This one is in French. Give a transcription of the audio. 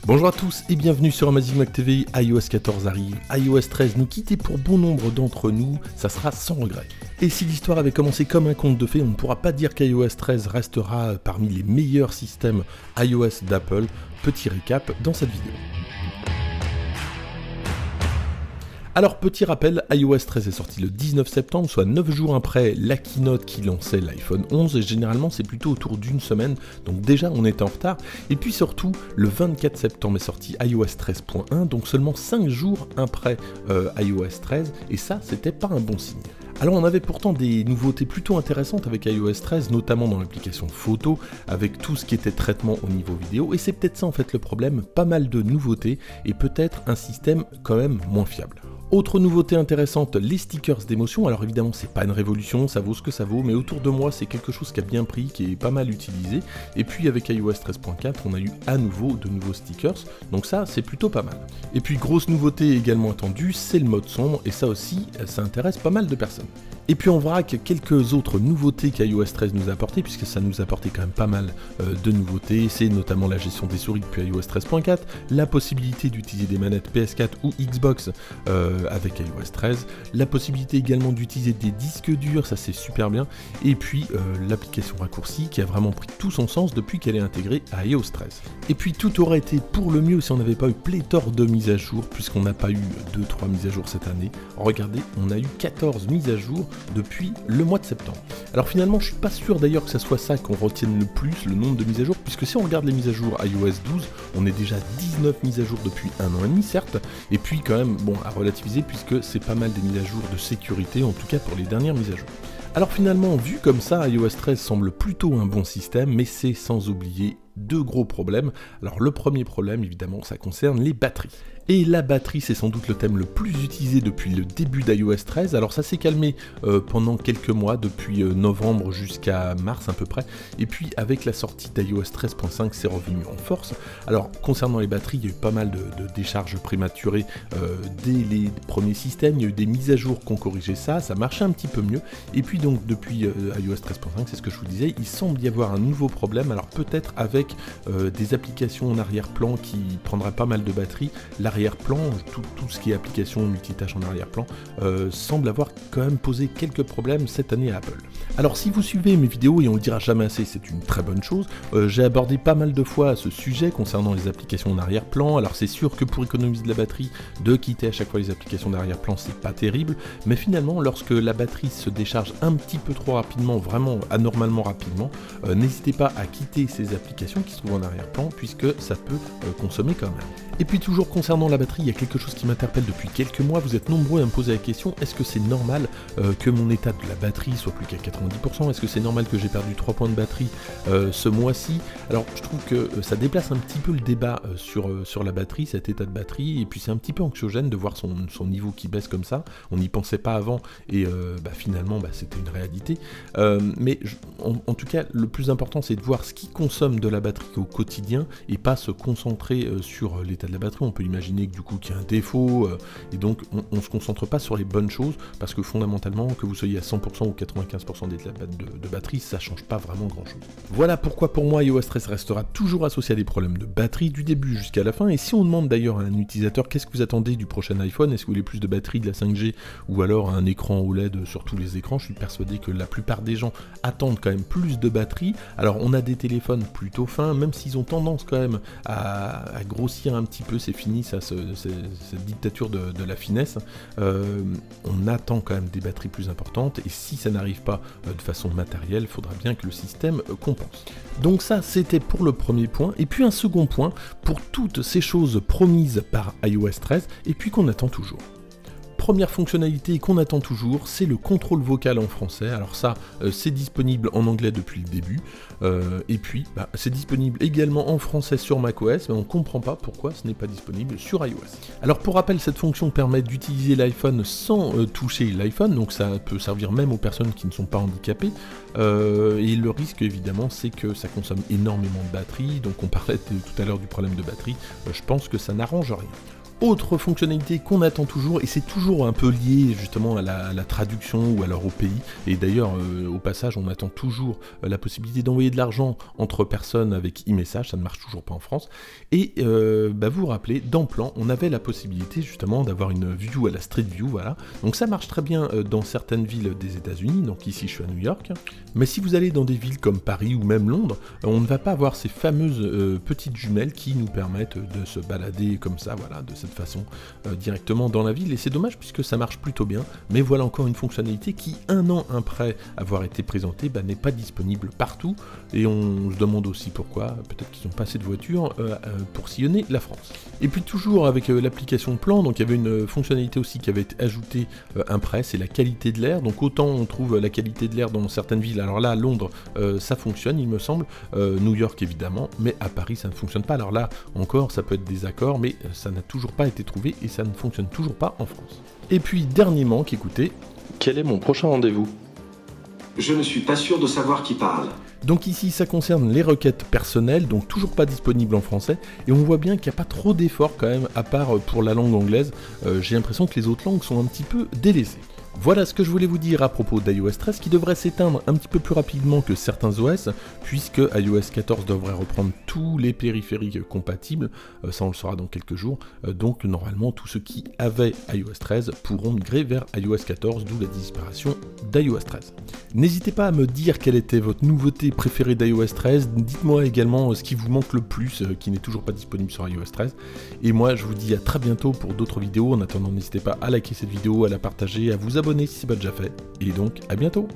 Bonjour à tous et bienvenue sur Amazing Mac TV. iOS 14 arrive, iOS 13 nous quitte et pour bon nombre d'entre nous, ça sera sans regret. Et si l'histoire avait commencé comme un conte de fées, on ne pourra pas dire qu'iOS 13 restera parmi les meilleurs systèmes iOS d'Apple. Petit récap dans cette vidéo. Alors petit rappel, iOS 13 est sorti le 19 septembre, soit 9 jours après la keynote qui lançait l'iPhone 11, et généralement c'est plutôt autour d'une semaine, donc déjà on était en retard, et puis surtout le 24 septembre est sorti iOS 13.1, donc seulement 5 jours après iOS 13, et ça c'était pas un bon signe. Alors on avait pourtant des nouveautés plutôt intéressantes avec iOS 13, notamment dans l'application photo, avec tout ce qui était traitement au niveau vidéo, et c'est peut-être ça en fait le problème, pas mal de nouveautés, et peut-être un système quand même moins fiable. Autre nouveauté intéressante, les stickers d'émotion. Alors évidemment c'est pas une révolution, ça vaut ce que ça vaut, mais autour de moi c'est quelque chose qui a bien pris, qui est pas mal utilisé. Et puis avec iOS 13.4 on a eu à nouveau de nouveaux stickers, donc ça c'est plutôt pas mal. Et puis grosse nouveauté également attendue, c'est le mode sombre, et ça aussi ça intéresse pas mal de personnes. Et puis on verra que quelques autres nouveautés qu'iOS 13 nous a apportées, puisque ça nous a apporté quand même pas mal de nouveautés, c'est notamment la gestion des souris depuis iOS 13.4, la possibilité d'utiliser des manettes PS4 ou Xbox avec iOS 13, la possibilité également d'utiliser des disques durs, ça c'est super bien, et puis l'application raccourci qui a vraiment pris tout son sens depuis qu'elle est intégrée à iOS 13. Et puis tout aurait été pour le mieux si on n'avait pas eu pléthore de mises à jour, puisqu'on n'a pas eu 2-3 mises à jour cette année. Regardez, on a eu 14 mises à jour depuis le mois de septembre. Alors finalement je suis pas sûr d'ailleurs que ça soit ça qu'on retienne le plus, le nombre de mises à jour, puisque si on regarde les mises à jour iOS 12, on est déjà 19 mises à jour depuis 1 an et demi certes, et puis quand même bon à relativiser puisque c'est pas mal des mises à jour de sécurité, en tout cas pour les dernières mises à jour. Alors finalement, vu comme ça, iOS 13 semble plutôt un bon système, mais c'est sans oublier deux gros problèmes. Alors le premier problème, évidemment, ça concerne les batteries. Et la batterie, c'est sans doute le thème le plus utilisé depuis le début d'iOS 13. Alors ça s'est calmé pendant quelques mois, depuis novembre jusqu'à mars à peu près. Et puis avec la sortie d'iOS 13.5, c'est revenu en force. Alors concernant les batteries, il y a eu pas mal de décharges prématurées dès les premiers systèmes. Il y a eu des mises à jour qui ont corrigé ça, ça marchait un petit peu mieux. Et puis donc depuis iOS 13.5, c'est ce que je vous disais, il semble y avoir un nouveau problème. Alors peut-être avec des applications en arrière-plan qui prendraient pas mal de batterie. L'arrière-plan, tout ce qui est application multitâche en arrière-plan, semble avoir quand même posé quelques problèmes cette année à Apple. Alors si vous suivez mes vidéos, et on le dira jamais assez, c'est une très bonne chose, j'ai abordé pas mal de fois ce sujet concernant les applications en arrière-plan. Alors c'est sûr que pour économiser de la batterie, de quitter à chaque fois les applications d'arrière-plan, c'est pas terrible, mais finalement lorsque la batterie se décharge un petit peu trop rapidement, vraiment anormalement rapidement, n'hésitez pas à quitter ces applications qui se trouvent en arrière-plan, puisque ça peut consommer quand même. Et puis toujours concernant la batterie, il y a quelque chose qui m'interpelle depuis quelques mois, vous êtes nombreux à me poser la question, est-ce que c'est normal que mon état de la batterie soit plus qu'à 90%? Est-ce que c'est normal que j'ai perdu 3 points de batterie ce mois-ci? Alors je trouve que ça déplace un petit peu le débat sur la batterie, cet état de batterie, et puis c'est un petit peu anxiogène de voir son niveau qui baisse comme ça, on n'y pensait pas avant, et finalement c'était une réalité. Mais en tout cas, le plus important c'est de voir ce qui consomme de la batterie au quotidien, et pas se concentrer sur l'état de la batterie. On peut imaginer que du coup qu'il y a un défaut, et donc on ne se concentre pas sur les bonnes choses, parce que fondamentalement, que vous soyez à 100% ou 95% de batterie, ça change pas vraiment grand chose. Voilà pourquoi pour moi iOS 13 restera toujours associé à des problèmes de batterie du début jusqu'à la fin. Et si on demande d'ailleurs à un utilisateur qu'est-ce que vous attendez du prochain iPhone, est-ce que vous voulez plus de batterie, de la 5G, ou alors un écran OLED sur tous les écrans, je suis persuadé que la plupart des gens attendent quand même plus de batterie. Alors on a des téléphones plutôt fins, même s'ils ont tendance quand même à grossir un petit peu, c'est fini ça, cette dictature de la finesse. On attend quand même des batteries plus importantes, et si ça n'arrive pas de façon matérielle, il faudra bien que le système compense. Donc ça c'était pour le premier point, et puis un second point pour toutes ces choses promises par iOS 13 et puis qu'on attend toujours. Première fonctionnalité qu'on attend toujours, c'est le contrôle vocal en français. Alors ça, c'est disponible en anglais depuis le début, et puis c'est disponible également en français sur macOS, mais on ne comprend pas pourquoi ce n'est pas disponible sur iOS. Alors pour rappel, cette fonction permet d'utiliser l'iPhone sans toucher l'iPhone, donc ça peut servir même aux personnes qui ne sont pas handicapées, et le risque évidemment c'est que ça consomme énormément de batterie, donc on parlait tout à l'heure du problème de batterie, je pense que ça n'arrange rien. Autre fonctionnalité qu'on attend toujours, et c'est toujours un peu lié justement à la traduction ou alors au pays, et d'ailleurs au passage on attend toujours la possibilité d'envoyer de l'argent entre personnes avec e-message, ça ne marche toujours pas en France, et vous vous rappelez, dans Plan, on avait la possibilité justement d'avoir une view à la Street View, voilà, donc ça marche très bien dans certaines villes des États-Unis, donc ici je suis à New York, mais si vous allez dans des villes comme Paris ou même Londres, on ne va pas avoir ces fameuses petites jumelles qui nous permettent de se balader comme ça, voilà, de cette façon directement dans la ville, et c'est dommage puisque ça marche plutôt bien, mais voilà encore une fonctionnalité qui, un an après avoir été présentée, n'est pas disponible partout, et on se demande aussi pourquoi, peut-être qu'ils n'ont pas assez de voitures pour sillonner la France. Et puis toujours avec l'application Plan, donc il y avait une fonctionnalité aussi qui avait été ajoutée après, c'est la qualité de l'air, donc autant on trouve la qualité de l'air dans certaines villes, alors là à Londres ça fonctionne il me semble, New York évidemment, mais à Paris ça ne fonctionne pas, alors là encore ça peut être des accords, mais ça n'a toujours pas été trouvé et ça ne fonctionne toujours pas en France. Et puis dernier manque, écoutez, quel est mon prochain rendez-vous ? Je ne suis pas sûr de savoir qui parle. Donc ici ça concerne les requêtes personnelles, donc toujours pas disponible en français, et on voit bien qu'il n'y a pas trop d'efforts quand même, à part pour la langue anglaise, j'ai l'impression que les autres langues sont un petit peu délaissées. Voilà ce que je voulais vous dire à propos d'iOS 13 qui devrait s'éteindre un petit peu plus rapidement que certains OS, puisque iOS 14 devrait reprendre tous les périphériques compatibles, ça on le saura dans quelques jours, donc normalement tous ceux qui avaient iOS 13 pourront migrer vers iOS 14, d'où la disparition d'iOS 13. N'hésitez pas à me dire quelle était votre nouveauté préférée d'iOS 13, dites-moi également ce qui vous manque le plus, qui n'est toujours pas disponible sur iOS 13, et moi je vous dis à très bientôt pour d'autres vidéos, en attendant n'hésitez pas à liker cette vidéo, à la partager, à vous abonner si ce n'est pas déjà fait, et donc à bientôt.